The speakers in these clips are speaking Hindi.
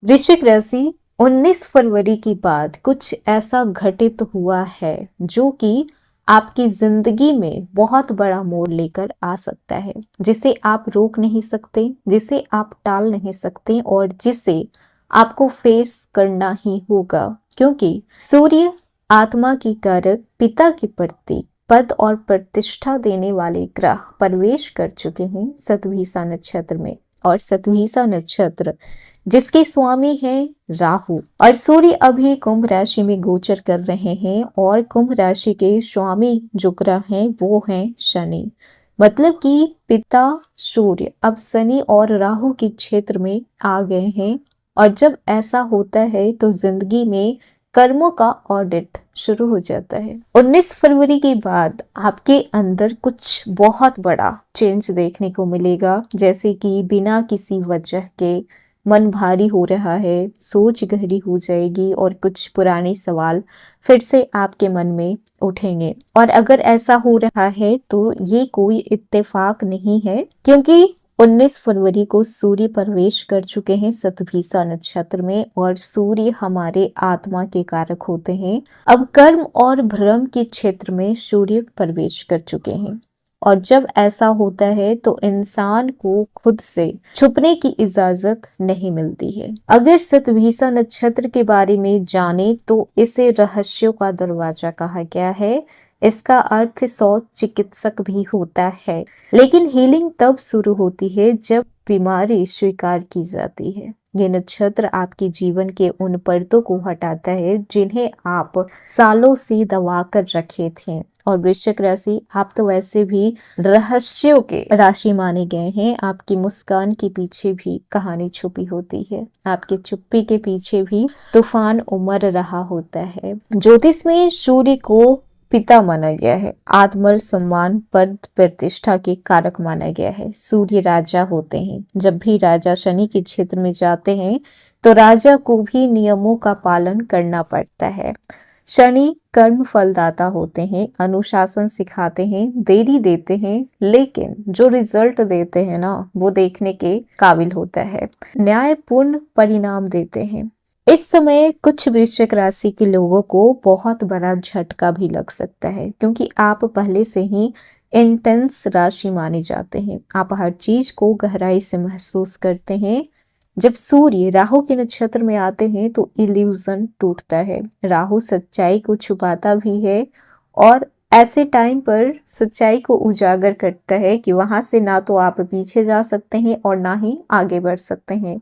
वृश्चिक राशि 19 फरवरी के बाद कुछ ऐसा घटित हुआ है जो कि आपकी जिंदगी में बहुत बड़ा मोड़ लेकर आ सकता है, जिसे आप रोक नहीं सकते, जिसे आप टाल नहीं सकते और जिसे आपको फेस करना ही होगा। क्योंकि सूर्य आत्मा की कारक, पिता की प्रतीक, पद और प्रतिष्ठा देने वाले ग्रह प्रवेश कर चुके हैं शतभिषा नक्षत्र में। और शतभिषा नक्षत्र जिसके स्वामी हैं राहु, और सूर्य अभी कुंभ राशि में गोचर कर रहे हैं और कुंभ राशि के स्वामी जो ग्रह हैं वो हैं शनि। मतलब कि पिता सूर्य अब शनि और राहु के क्षेत्र में आ गए हैं। और जब ऐसा होता है तो जिंदगी में कर्मों का ऑडिट शुरू हो जाता है। 19 फरवरी के बाद आपके अंदर कुछ बहुत बड़ा चेंज देखने को मिलेगा, जैसे कि बिना किसी वजह के मन भारी हो रहा है, सोच गहरी हो जाएगी और कुछ पुराने सवाल फिर से आपके मन में उठेंगे। और अगर ऐसा हो रहा है तो ये कोई इत्तेफाक नहीं है, क्योंकि 19 फरवरी को सूर्य प्रवेश कर चुके हैं शतभिषा नक्षत्र में और सूर्य हमारे आत्मा के कारक होते हैं। अब कर्म और भ्रम के क्षेत्र में सूर्य प्रवेश कर चुके हैं और जब ऐसा होता है तो इंसान को खुद से छुपने की इजाजत नहीं मिलती है। अगर शतभिषा नक्षत्र के बारे में जाने तो इसे रहस्यों का दरवाजा कहा गया है। इसका अर्थ 100 चिकित्सक भी होता है, लेकिन हीलिंग तब शुरू होती है जब बीमारी स्वीकार की जाती है। ये नक्षत्र आपके जीवन के उन पर्दों को हटाता है जिन्हें आप सालों से दबा कर रखे थे। और वृश्चिक राशि, आप तो वैसे भी रहस्यों के राशि माने गए हैं। आपकी मुस्कान के पीछे भी कहानी छुपी होती है, आपके चुप्पी के पीछे भी तूफान उमड़ रहा होता है। ज्योतिष में सूर्य को पिता माना गया है, आत्मल सम्मान पद प्रतिष्ठा के कारक माना गया है। सूर्य राजा होते हैं। जब भी राजा शनि के क्षेत्र में जाते हैं तो राजा को भी नियमों का पालन करना पड़ता है। शनि कर्म फलदाता होते हैं, अनुशासन सिखाते हैं, देरी देते हैं, लेकिन जो रिजल्ट देते हैं ना वो देखने के काबिल होता है, न्यायपूर्ण परिणाम देते हैं। इस समय कुछ वृश्चिक राशि के लोगों को बहुत बड़ा झटका भी लग सकता है, क्योंकि आप पहले से ही इंटेंस राशि माने जाते हैं। आप हर चीज को गहराई से महसूस करते हैं। जब सूर्य राहु के नक्षत्र में आते हैं तो इल्यूजन टूटता है। राहु सच्चाई को छुपाता भी है और ऐसे टाइम पर सच्चाई को उजागर करता है कि वहां से ना तो आप पीछे जा सकते हैं और ना ही आगे बढ़ सकते हैं।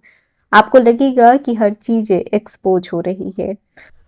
आपको लगेगा कि हर चीज एक्सपोज हो रही है।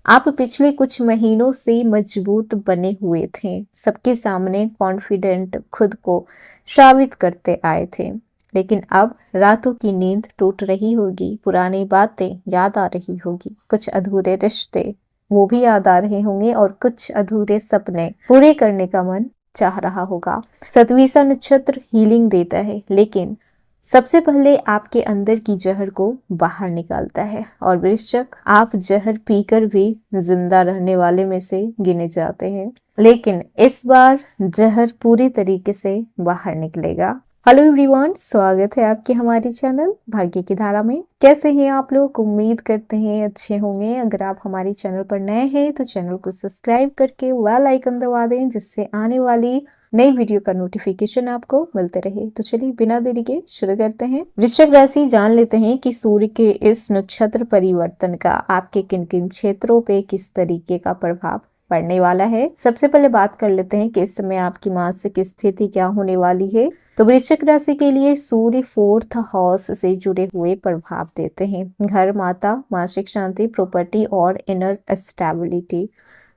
आप पिछले कुछ महीनों से मजबूत बने हुए थे, सबके सामने कॉन्फिडेंट खुद को साबित करते आए थे, लेकिन अब रातों की नींद टूट रही होगी, पुरानी बातें याद आ रही होगी, कुछ अधूरे रिश्ते वो भी याद आ रहे होंगे और कुछ अधूरे सपने पूरे करने का मन चाह रहा होगा। शतभिषा नक्षत्र हीलिंग देता है, लेकिन सबसे पहले आपके अंदर की जहर को बाहर निकालता है। और वृश्चिक, आप जहर पीकर भी जिंदा रहने वाले में से गिने जाते हैं, लेकिन इस बार जहर पूरी तरीके से बाहर निकलेगा। हेलो एवरीवन, स्वागत है आपके हमारे चैनल भाग्य की धारा में। कैसे हैं आप लोग? उम्मीद करते हैं अच्छे होंगे। अगर आप हमारे चैनल पर नए हैं तो चैनल को सब्सक्राइब करके बेल आइकन दबा दें, जिससे आने वाली नई वीडियो का नोटिफिकेशन आपको मिलते रहे। तो चलिए बिना देरी के शुरू करते हैं। वृश्चिक राशि, जान लेते हैं कि सूर्य के इस नक्षत्र परिवर्तन का आपके किन किन क्षेत्रों पे किस तरीके का प्रभाव पड़ने वाला है। सबसे पहले बात कर लेते हैं कि इस समय आपकी मानसिक स्थिति क्या होने वाली है। तो वृश्चिक राशि के लिए सूर्य 4th हाउस से जुड़े हुए प्रभाव देते हैं। घर, माता, मानसिक शांति, प्रॉपर्टी और इनर स्टेबिलिटी।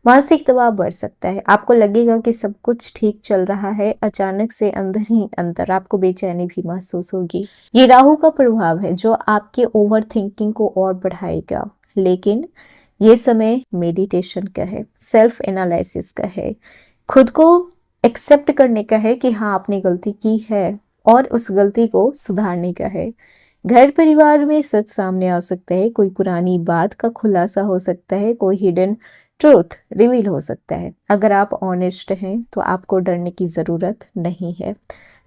मानसिक दबाव बढ़ सकता है। आपको लगेगा कि सब कुछ ठीक चल रहा है, अचानक से अंदर ही अंदर आपको बेचैनी भी महसूस होगी। ये राहु का प्रभाव है जो आपके ओवर थिंकिंग को और बढ़ाएगा, लेकिन ये समय मेडिटेशन का है, सेल्फ एनालिसिस का है, खुद को एक्सेप्ट करने का है कि हाँ आपने गलती की है और उस गलती को सुधारने का है। घर परिवार में सच सामने आ सकता है, कोई पुरानी बात का खुलासा हो सकता है, कोई हिडन ट्रूथ रिवील हो सकता है। अगर आप ऑनेस्ट हैं तो आपको डरने की जरूरत नहीं है।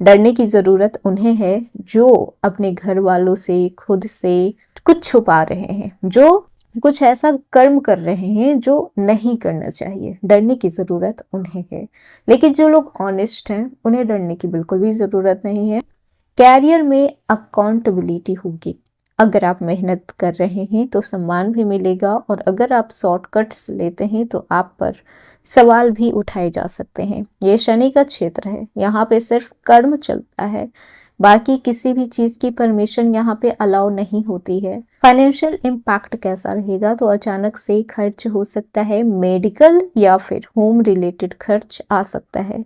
डरने की जरूरत उन्हें है जो अपने घर वालों से, खुद से कुछ छुपा रहे हैं, जो कुछ ऐसा कर्म कर रहे हैं जो नहीं करना चाहिए। डरने की जरूरत उन्हें है, लेकिन जो लोग ऑनेस्ट हैं उन्हें डरने की बिल्कुल भी जरूरत नहीं है। कैरियर में अकाउंटेबिलिटी होगी। अगर आप मेहनत कर रहे हैं तो सम्मान भी मिलेगा, और अगर आप शॉर्टकट्स लेते हैं तो आप पर सवाल भी उठाए जा सकते हैं। ये शनि का क्षेत्र है, यहाँ पे सिर्फ कर्म चलता है, बाकी किसी भी चीज की परमिशन यहाँ पे अलाउ नहीं होती है। फाइनेंशियल इम्पैक्ट कैसा रहेगा, तो अचानक से खर्च हो सकता है, मेडिकल या फिर होम रिलेटेड खर्च आ सकता है।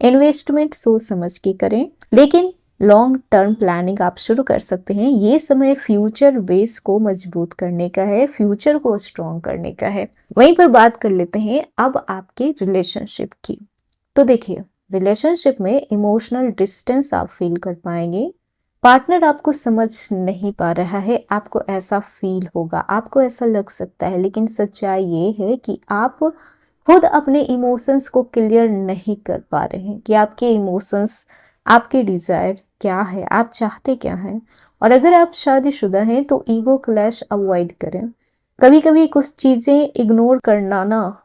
इन्वेस्टमेंट सोच समझ के करें, लेकिन लॉन्ग टर्म प्लानिंग आप शुरू कर सकते हैं। ये समय फ्यूचर बेस को मजबूत करने का है, फ्यूचर को स्ट्रॉन्ग करने का है। वहीं पर बात कर लेते हैं अब आपके रिलेशनशिप की। तो देखिए, रिलेशनशिप में इमोशनल डिस्टेंस आप फील कर पाएंगे। पार्टनर आपको समझ नहीं पा रहा है, आपको ऐसा फील होगा, आपको ऐसा लग सकता है, लेकिन सच्चाई ये है कि आप खुद अपने इमोशंस को क्लियर नहीं कर पा रहे हैं कि आपके इमोशंस, आपके डिजायर क्या है, आप चाहते क्या हैं। और अगर आप शादीशुदा हैं तो ईगो क्लैश अवॉइड करें। कभी कभी कुछ चीजें इग्नोर करना ना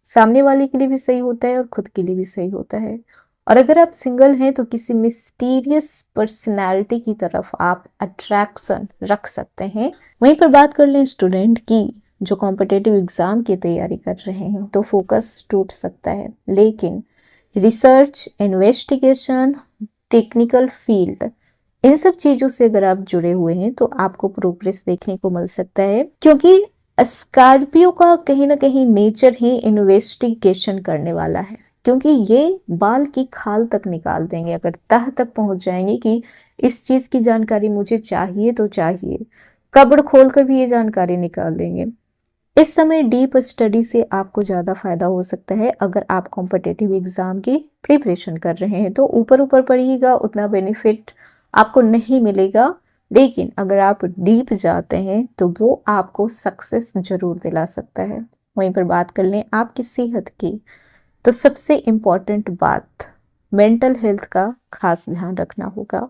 सामने वाले के लिए भी सही होता है और खुद के लिए भी सही होता है। और अगर आप सिंगल हैं तो किसी मिस्टीरियस पर्सनैलिटी की तरफ आप अट्रैक्शन रख सकते हैं। वहीं पर बात कर लें स्टूडेंट की, जो कॉम्पिटिटिव एग्जाम की तैयारी कर रहे हैं, तो फोकस टूट सकता है, लेकिन रिसर्च, इन्वेस्टिगेशन, टेक्निकल फील्ड, इन सब चीजों से अगर आप जुड़े हुए हैं तो आपको प्रोग्रेस देखने को मिल सकता है, क्योंकि स्कॉर्पियो का कहीं ना कहीं नेचर ही इन्वेस्टिगेशन करने वाला है। क्योंकि ये बाल की खाल तक निकाल देंगे, अगर तह तक पहुंच जाएंगे कि इस चीज की जानकारी मुझे चाहिए तो चाहिए, कब्र खोल कर भी ये जानकारी निकाल देंगे। इस समय डीप स्टडी से आपको ज़्यादा फायदा हो सकता है। अगर आप कॉम्पिटिटिव एग्जाम की प्रिपरेशन कर रहे हैं तो ऊपर ऊपर पढ़िएगा, उतना बेनिफिट आपको नहीं मिलेगा, लेकिन अगर आप डीप जाते हैं तो वो आपको सक्सेस जरूर दिला सकता है। वहीं पर बात कर लें आपकी सेहत की, तो सबसे इम्पॉर्टेंट बात, मेंटल हेल्थ का खास ध्यान रखना होगा।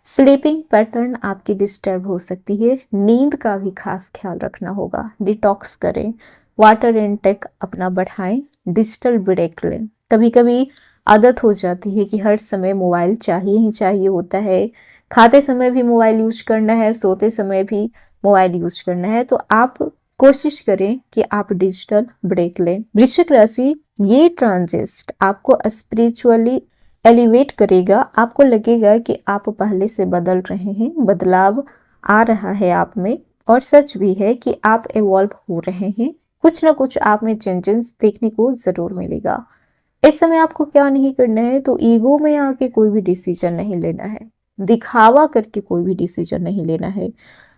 स्लीपिंग पैटर्न आपकी डिस्टर्ब हो सकती है, नींद का भी खास ख्याल रखना होगा। डिटॉक्स करें, वाटर इनटेक अपना बढ़ाएं, डिजिटल ब्रेक लें। कभी कभी आदत हो जाती है कि हर समय मोबाइल चाहिए ही चाहिए होता है, खाते समय भी मोबाइल यूज करना है, सोते समय भी मोबाइल यूज करना है, तो आप कोशिश करें कि आप डिजिटल ब्रेक लें। वृश्चिक राशि, ये ट्रांजिस्ट आपको स्पिरिचुअली एलिवेट करेगा। आपको लगेगा कि आप पहले से बदल रहे हैं, बदलाव आ रहा है आप में, और सच भी है कि आप इवॉल्व हो रहे हैं। कुछ ना कुछ आप में चेंजेस देखने को जरूर मिलेगा। इस समय आपको क्या नहीं करना है, तो ईगो में आके कोई भी डिसीजन नहीं लेना है, दिखावा करके कोई भी डिसीजन नहीं लेना है।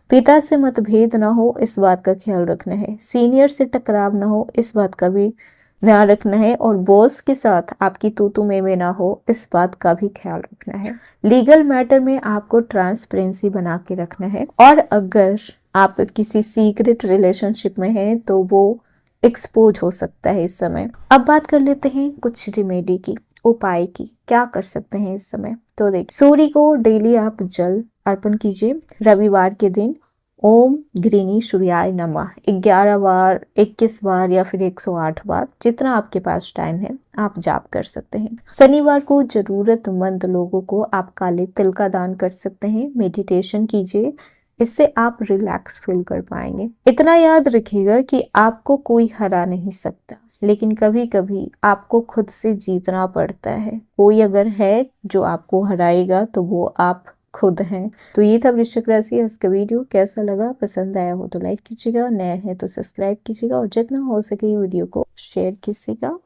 पिता से मतभेद ना हो, इस बात का ख्याल रखना है। सीनियर से टकराव ना हो, इस बात का भी ध्यान रखना है। और बॉस के साथ आपकी तू में ना हो, इस बात का भी ख्याल रखना है। लीगल मैटर में आपको ट्रांसपेरेंसी बना के रखना है। और अगर आप किसी सीक्रेट रिलेशनशिप में हैं तो वो एक्सपोज हो सकता है इस समय। अब बात कर लेते हैं कुछ रिमेडी की, उपाय की, क्या कर सकते हैं इस समय। तो देखिए, सूर्य को डेली आप जल अर्पण कीजिए। रविवार के दिन ओम ग्रीनी सूर्याय नमः 11 बार, 21 बार या फिर 108 बार, जितना आपके पास टाइम है आप जाप कर सकते हैं। शनिवार को जरूरतमंद लोगों को आप काले तिल का दान कर सकते हैं। मेडिटेशन कीजिए, इससे आप रिलैक्स फील कर पाएंगे। इतना याद रखिएगा कि आपको कोई हरा नहीं सकता, लेकिन कभी कभी आपको खुद से जीतना पड़ता है। कोई अगर है जो आपको हराएगा तो वो आप खुद हैं। तो ये था वृश्चिक राशि। इसका वीडियो कैसा लगा, पसंद आया हो तो लाइक कीजिएगा, नया है तो सब्सक्राइब कीजिएगा, और जितना हो सके वीडियो को शेयर कीजिएगा।